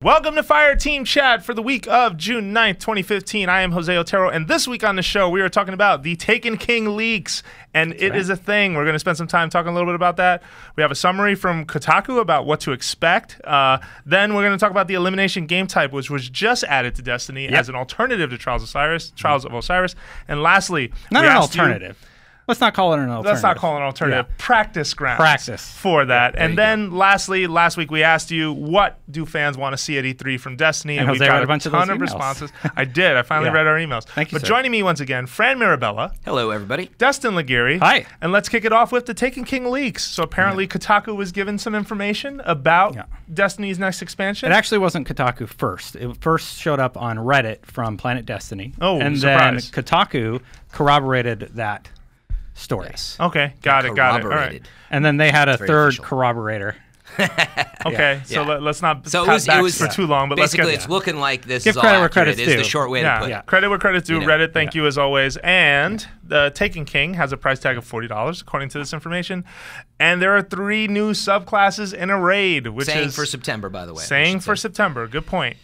Welcome to Fireteam Chat for the week of June 9th, 2015. I am Jose Otero, and this week on the show, we are talking about the Taken King leaks, and it is a thing. We're going to spend some time talking a little bit about that. We have a summary from Kotaku about what to expect. Then we're going to talk about the elimination game type, which was just added to Destiny as an alternative to Trials of Osiris. And lastly, not an alternative. Let's not call it an alternative. Let's not call it an alternative. Yeah. Practice grounds for that. And then lastly, last week we asked you, what do fans want to see at E3 from Destiny? And we've got a ton of responses. I did. I finally read our emails. Thank you, But joining me once again, Fran Mirabella. Hello, everybody. Destin Laguirre. Hi. And let's kick it off with the Taken King leaks. So apparently Kotaku was given some information about Destiny's next expansion. It actually wasn't Kotaku first. It first showed up on Reddit from Planet Destiny. Oh, and surprise. then Kotaku corroborated that story. Yes. Okay, got it. All right. And then they had a third official. corroborator. Okay, so let's not so pass back it was for too long. But let's get basically, it's looking like this Give is all credit where accurate. credit's Is due. the short way to put it. Credit where credit's due. You know, Reddit, thank you as always. And the Taken King has a price tag of $40, according to this information. And there are 3 new subclasses in a raid, which is for September, by the way. Saying for September. Good point.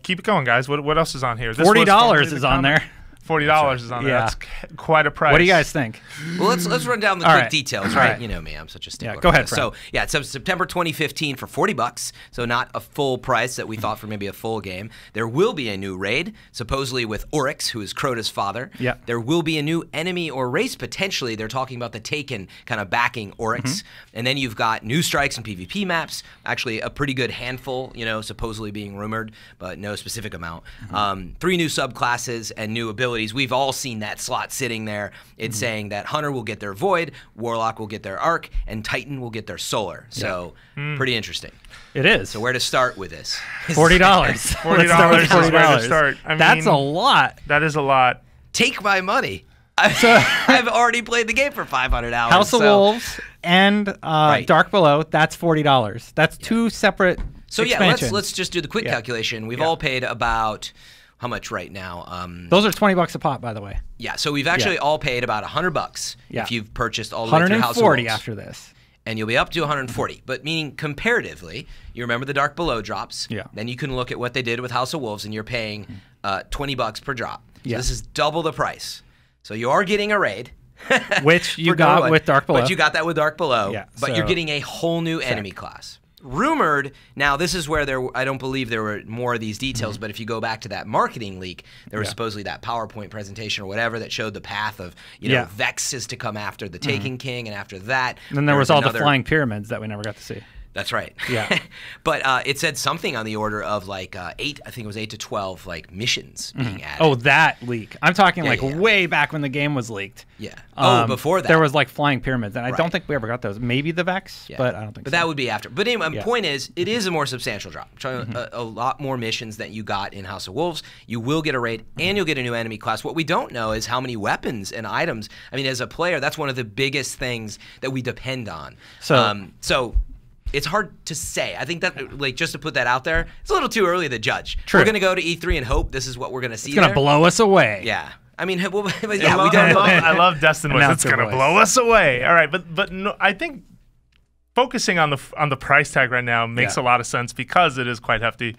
Keep it going, guys. What else is on here? $40 is on there. $40 is on there. Yeah. That's quite a price. What do you guys think? Well, let's run down the quick details, right? You know me, I'm such a stickler. Yeah, go ahead, So, it's September 2015 for $40, so not a full price that we thought for maybe a full game. There will be a new raid, supposedly with Oryx, who is Crota's father. Yeah. There will be a new enemy or race, potentially. They're talking about the Taken kind of backing Oryx. And then you've got new strikes and PvP maps, actually a pretty good handful, supposedly being rumored, but no specific amount. 3 new subclasses and new abilities. We've all seen that slot sitting there. It's saying that Hunter will get their Void, Warlock will get their Arc, and Titan will get their Solar. So pretty interesting. It is. So where to start with this? $40. $40 is where to start. I mean, that's a lot. That is a lot. Take my money. I've already played the game for 500 hours. House of Wolves and Dark Below, that's $40. That's 2 separate expansions. let's just do the quick calculation. We've all paid about how much right now? Those are $20 a pop, by the way. Yeah, so we've actually all paid about $100 if you've purchased all the way through House of $140 Wolves. after this. And you'll be up to 140. But meaning comparatively, you remember the Dark Below drops. Yeah. Then you can look at what they did with House of Wolves, and you're paying $20 per drop. So Yeah. this is double the price. So you are getting a raid. Which you got with Dark Below. But you got that with Dark Below. Yeah, but you're getting a whole new enemy class. Rumored, now this is where I don't believe there were more of these details, but if you go back to that marketing leak, there was supposedly that PowerPoint presentation or whatever that showed the path of, Vex is to come after the Taken King, and after that... And then there was all the flying pyramids that we never got to see. That's right. Yeah. But it said something on the order of like 8, I think it was 8 to 12 missions being added. Oh, that leak. I'm talking way back when the game was leaked. Yeah. Before that. There was flying pyramids, and I don't think we ever got those. Maybe the Vex, but I don't think so. But that would be after. But anyway, my point is, it is a more substantial drop. A lot more missions that you got in House of Wolves. You will get a raid, and you'll get a new enemy class. What we don't know is how many weapons and items. I mean, as a player, that's one of the biggest things that we depend on. So it's hard to say. I think that, just to put that out there, it's a little too early to judge. True. We're going to go to E3 and hope this is what we're going to see. It's going to blow us away. Yeah. I mean, we don't know. I love Destin with it's going to blow us away. All right, but no, I think focusing on the price tag right now makes a lot of sense because it is quite hefty.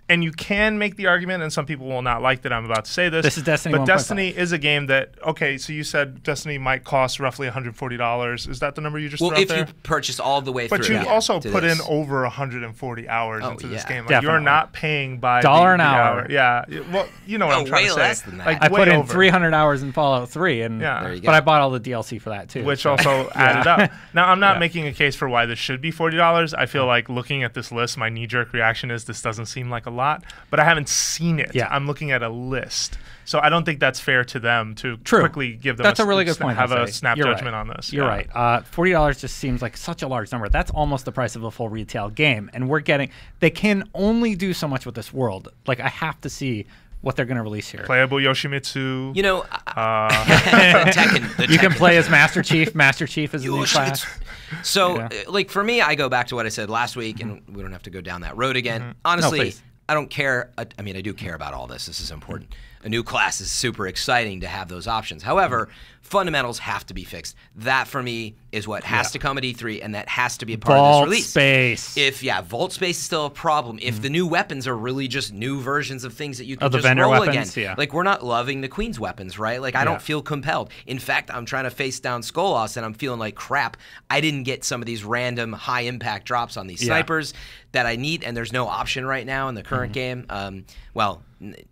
And you can make the argument, and some people will not like that I'm about to say this. This is Destiny 1.5. But Destiny is a game that, okay, so you said Destiny might cost roughly $140. Is that the number you just threw out there? Well, if you purchase all the way through. But you also put in over 140 hours into this game. Definitely. You're not paying by $1 an the hour. Yeah. Well, you know what I'm trying to say. Way less than that. I put in 300 hours in Fallout 3, and There you go. but I bought all the DLC for that too. Which also added up. Now, I'm not making a case for why this should be $40. I feel like looking at this list, my knee-jerk reaction is this doesn't seem like a lot, but I haven't seen it. Yeah. I'm looking at a list. So I don't think that's fair to them to quickly give them a really good point. Have Jose. a snap You're judgment right. on this. You're right. $40 just seems like such a large number. That's almost the price of a full retail game. And they can only do so much with this world. I have to see what they're going to release here. Playable Yoshimitsu. Tekken, you can play as Master Chief. Master Chief is a new class. So, for me, I go back to what I said last week, and we don't have to go down that road again. Honestly, No, please. I don't care. I mean, I do care about all this. This is important. a new class is super exciting to have those options. However, fundamentals have to be fixed. That for me is what has to come at E3, and that has to be a part of this release. Space. If vault space is still a problem, if the new weapons are really just new versions of things that you can the just vendor roll weapons, again, like we're not loving the Queen's weapons, right? Like I don't feel compelled. In fact, I'm trying to face down Skolas, and I'm feeling like crap. I didn't get some of these random high impact drops on these snipers that I need, and there's no option right now in the current game. Well,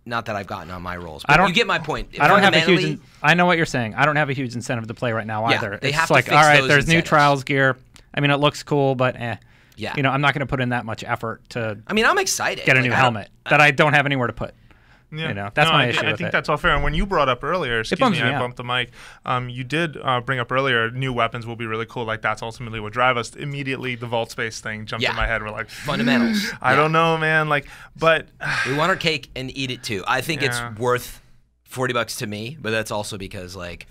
not that I've gotten on my rolls, but you get my point. I don't have a huge. I know what you're saying. I don't have a huge incentive to play right now either. They it's have like, to fix all right, those there's new incentives. Trials gear. I mean, it looks cool, but Yeah. You know, I'm not going to put in that much effort to. I mean, I'm excited. Get a new helmet that I don't have anywhere to put. Yeah. You know, that's my issue. I think that's all fair. And when you brought up earlier, I bumped the mic. You did bring up earlier, new weapons will be really cool. Like that's ultimately what drive us. Immediately, the vault space thing jumped in my head. We're like, fundamentals. I don't know, man. Like, but we want our cake and eat it too. I think it's worth $40 to me, but that's also because like.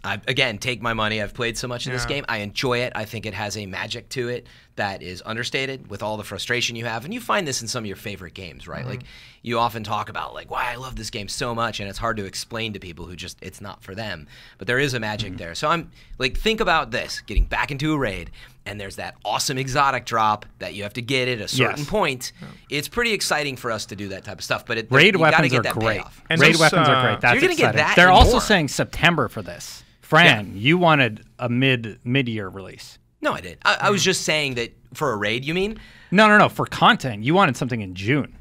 Again, take my money. I've played so much in this game. I enjoy it. I think it has a magic to it that is understated with all the frustration you have. And you find this in some of your favorite games, right? Like you often talk about like why I love this game so much, and it's hard to explain to people who just it's not for them. But there is a magic there. So I'm like, think about this: getting back into a raid, and there's that awesome exotic drop that you have to get at a certain point. It's pretty exciting for us to do that type of stuff. But raid weapons are great. And raid weapons are great. That's you're gonna exciting. get that. They're also more. saying September for this. Fran, you wanted a mid-year release. No, I did. I was just saying that for a raid, you mean? No. For content, you wanted something in June.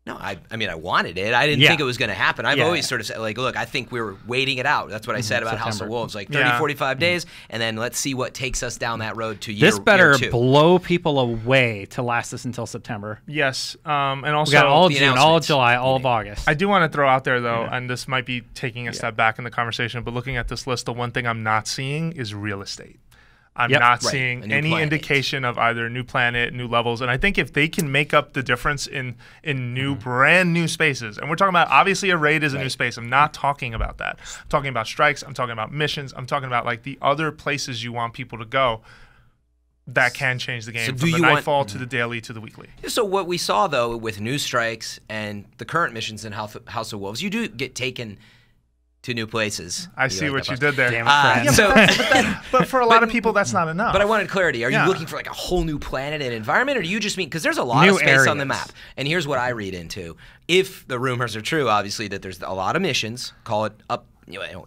No, I mean, I wanted it. I didn't think it was going to happen. I've always sort of said, like, look, I think we were waiting it out. That's what I said about House of Wolves, like 30, 45 days, and then let's see what takes us down that road to year 2. This better blow people away to last us until September. Yes, and also we got all June, all July, all of August. I do want to throw out there, though, and this might be taking a step back in the conversation, but looking at this list, the one thing I'm not seeing is real estate. I'm not seeing any indication of either new planet, new levels, and I think if they can make up the difference in new, brand new spaces, and we're talking about obviously a raid is a new space. I'm not talking about that. I'm talking about strikes. I'm talking about missions. I'm talking about like the other places you want people to go. That can change the game from the nightfall to the daily to the weekly. So what we saw though with new strikes and the current missions in House of Wolves, you do get taken to new places. I see what you did there. Damn it, but for a lot of people, that's not enough. But I wanted clarity. Are you looking for like a whole new planet and environment, or do you just mean because there's a lot of space on the map? And here's what I read into: if the rumors are true, obviously that there's a lot of missions, call it up,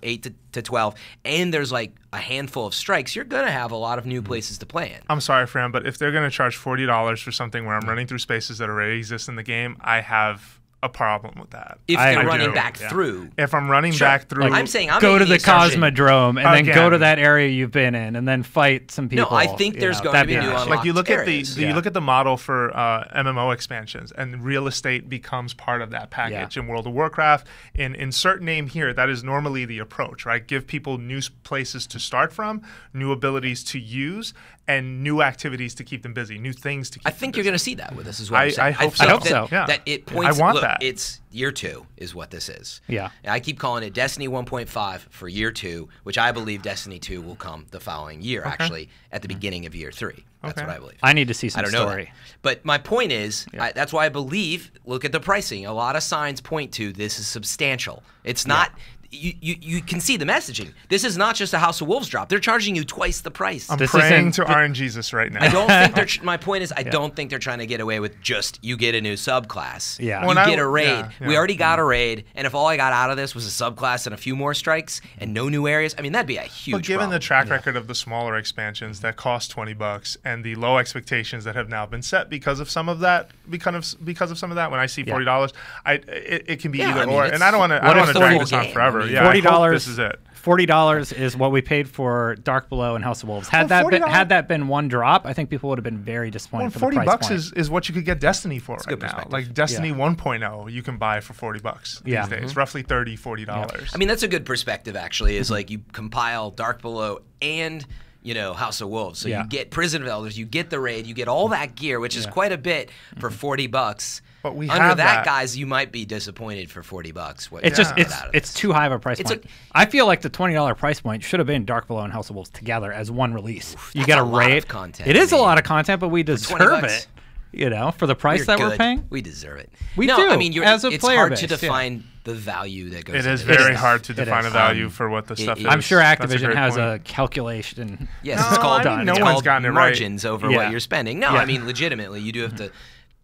8 to 12, and there's like a handful of strikes, you're gonna have a lot of new places to play in. I'm sorry, Fran, but if they're gonna charge $40 for something where I'm running through spaces that already exist in the game, I have a problem with that. If they're running back through. If I'm running back through. I'm saying go to the Cosmodrome and then go to that area you've been in and then fight some people. No, I think there's going to be new unlocked like you look areas. at you look at the model for MMO expansions, and real estate becomes part of that package in World of Warcraft. In certain name here, that is normally the approach, right? Give people new places to start from, new abilities to use, and new activities to keep them busy, new things to keep them busy. I think you're going to see that with this as well. I hope so. That it points. I want look, that. It's year 2 is what this is. Yeah. And I keep calling it Destiny 1.5 for year 2, which I believe Destiny 2 will come the following year, actually, at the beginning of year 3. That's what I believe. I need to see some story. I don't know that. But my point is, that's why I believe, look at the pricing. A lot of signs point to this is substantial. It's not... You can see the messaging. This is not just a House of Wolves drop. They're charging you twice the price. I'm praying to RNGesus right now. I don't think they're. My point is, I don't think they're trying to get away with just you get a new subclass. Yeah, you get a raid. We already got a raid, and if all I got out of this was a subclass and a few more strikes and no new areas, I mean that'd be a huge. But given problem. the track record of the smaller expansions that cost $20 and the low expectations that have now been set because of some of that, because of some of that, when I see $40, it can be either or, and I don't want to drag this on forever. $40. This is it. $40 is what we paid for Dark Below and House of Wolves. Had that been one drop, I think people would have been very disappointed. Well, for the price $40 is what you could get Destiny for right now. Like Destiny 1.0, you can buy for $40 these days, roughly $30, $40. I mean, that's a good perspective. Actually, is like you compile Dark Below and House of Wolves, so you get Prison of Elders, you get the raid, you get all that gear, which is quite a bit for $40. But we under have that, guys, you might be disappointed for $40. It's just it's too high of a price point. I feel like the $20 price point should have been Dark Below and House of Wolves together as one release. You get a raid. Content. It is a lot of content, but we deserve it. You know, for the price We're that we're good. paying. We deserve it. We no, do, I mean, as a it's player hard base, to yeah. define the value that goes It is into very this. hard to define a is. value for what the stuff is. I'm sure That's a Activision great has point. a calculation. Yes, No, it's called, I mean, no it's one's called gotten it right. margins over Yeah. what you're spending. No, Yeah. I mean, legitimately, you do have to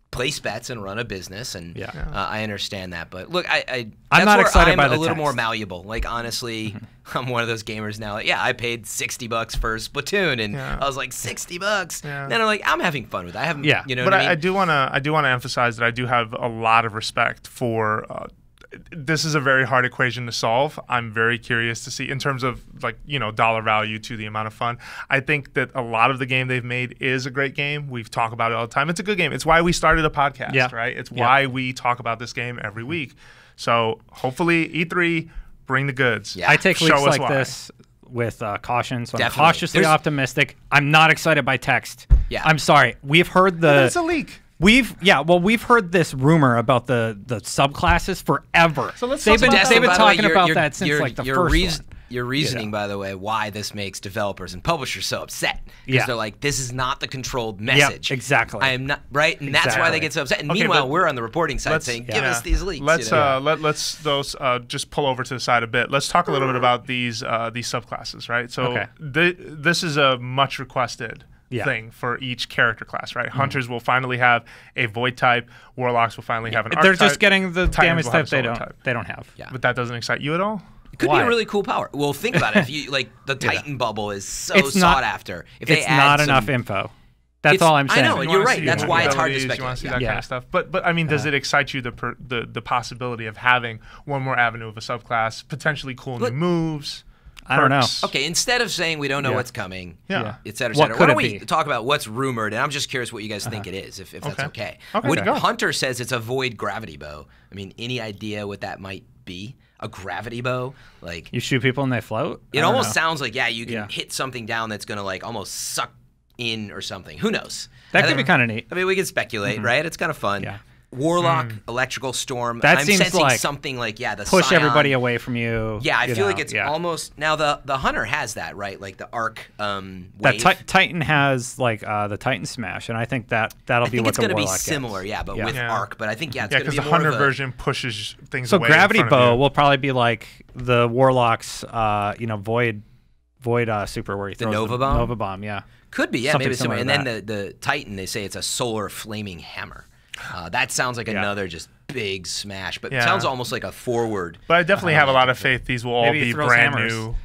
place bets and run a business, and I understand that. But look, I'm not excited by I'm the a little text. more malleable. Like, honestly, I'm one of those gamers now. Yeah, I paid $60 for Splatoon, and I was like, $60. Yeah. Then I'm like, I'm having fun with it. I haven't, Yeah. you know But what I mean? I do want to emphasize that I do have a lot of respect for. This is a very hard equation to solve. I'm very curious to see in terms of dollar value to the amount of fun. I think that a lot of the game they've made is a great game. We've talked about it all the time. It's a good game. It's why we started a podcast, right? It's why we talk about this game every week. So hopefully E3 bring the goods. Yeah. I take Show leaks us like why. this with caution, so I'm Definitely. cautiously optimistic. I'm not excited by text. Yeah. I'm sorry. We've heard It's a leak. We've heard this rumor about the subclasses forever. So let's they've talk been about they've been By the way, talking about that since like the first one. Your reasoning, by the way, why this makes developers and publishers so upset. Because Yeah. they're like, this is not the controlled message. exactly. I am not, right? And that's why they get so upset. And Okay, meanwhile, but we're on the reporting side saying, give us these leaks. Let's you know? let's just pull over to the side a bit. Let's talk a little bit about these subclasses, right? So this is a much requested thing for each character class, right? Hunters will finally have a void type. Warlocks will finally have an arc They're type. just getting the Titans damage will have type a solar type. they don't have. Yeah. But that doesn't excite you at all? It could be Why? a really cool power. Well, think about it. If you like the Titan bubble is so It's not- sought after. If they It's add not some, enough info. That's all I'm saying. I know, and You you're wanna right. see That's more why it's hard to abilities, you want to see speculate. that kind of stuff. But I mean, does it excite you the possibility of having one more avenue of a subclass, potentially cool new moves? I don't know. perks? Okay, instead of saying we don't know what's coming, Yeah. et cetera, et What cetera, could why don't it we be? talk about what's rumored? And I'm just curious what you guys think it is, if that's okay. Okay, What go. Hunter says it's a void gravity bow. I mean, any idea what that might be? A gravity bow? Like, You shoot people and they float? it I don't almost know. sounds like, you can hit something down that's going to like almost suck in or something. Who knows? That I could be think- kind of neat. I mean, we can speculate, right? It's kind of fun. Yeah. Warlock, electrical storm. That I'm seems sensing like something like the Push Scion. everybody away from you. Yeah, I you feel know, like it's almost now the Hunter has that, right? Like the arc wave. That Titan has like the Titan Smash, and I think that'll I be think what it's the going to be Warlock similar, gets. but Yeah. with Yeah. arc. But I think it's Yeah, going to because be the more Hunter of a, version pushes things So away. in Gravity front of Bow you. will probably be like the Warlock's Void super where he throws Nova Bomb? Nova Bomb, yeah. could be, yeah, something maybe similar. And similar then the Titan, they say it's a solar flaming hammer. That sounds like another just big smash, but it sounds almost like a forward. But I definitely have a lot of faith these will all Maybe he be throws brand hammers. new.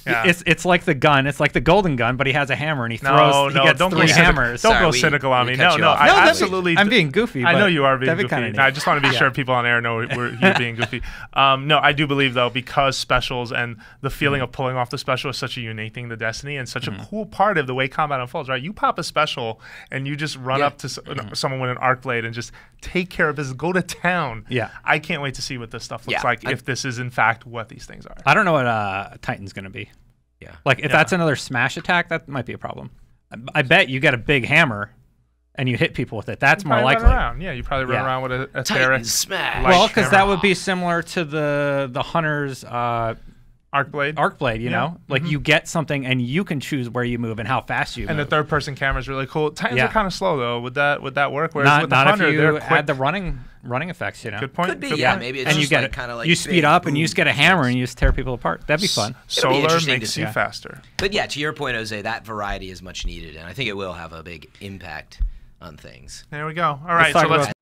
Yeah. It's like the gun. It's like the golden gun, but he has a hammer and he No, throws. no, he gets don't go 3 cynical. hammers. Don't Sorry, go we- cynical on we me. cut No, you no, off. I No, absolutely. I'm being goofy. I know but you are being that'd be goofy. kinda No, I neat. just want to be sure people on air know you're being goofy. No, I do believe though, because specials and the feeling of pulling off the special is such a unique thing to Destiny and such a cool part of the way combat unfolds. Right, you pop a special and you just run up to someone with an arc blade and just take care of business. Go to town. Yeah. I can't wait to see what this stuff looks Yeah, like if this is in fact what these things are. I don't know what Titan's going to be. Yeah. Like, if that's another smash attack, that might be a problem. I bet you get a big hammer and you hit people with it. That's more Probably likely. run around. Yeah, you probably run Yeah. around with a Titan Therex smash. light Well, because that hammer. would be similar to the Hunter's arc blade. arc blade, you know? Like, you get something and you can choose where you move and how fast you And the move. third person camera is really cool. Titans Yeah. are kind of slow though. Would that work? Whereas not with the not Hunter, if they're you quick. add the running effects, you know? Good point. Could be, Good yeah, point. maybe it's And you just get like kind of like you speed big up and you just get a hammer booms. and you just tear people apart. That'd be fun. Solar interesting makes to you see. faster. But yeah, to your point, Jose, that variety is much needed, and I think it will have a big impact on things. There we go. All right, talk so let's about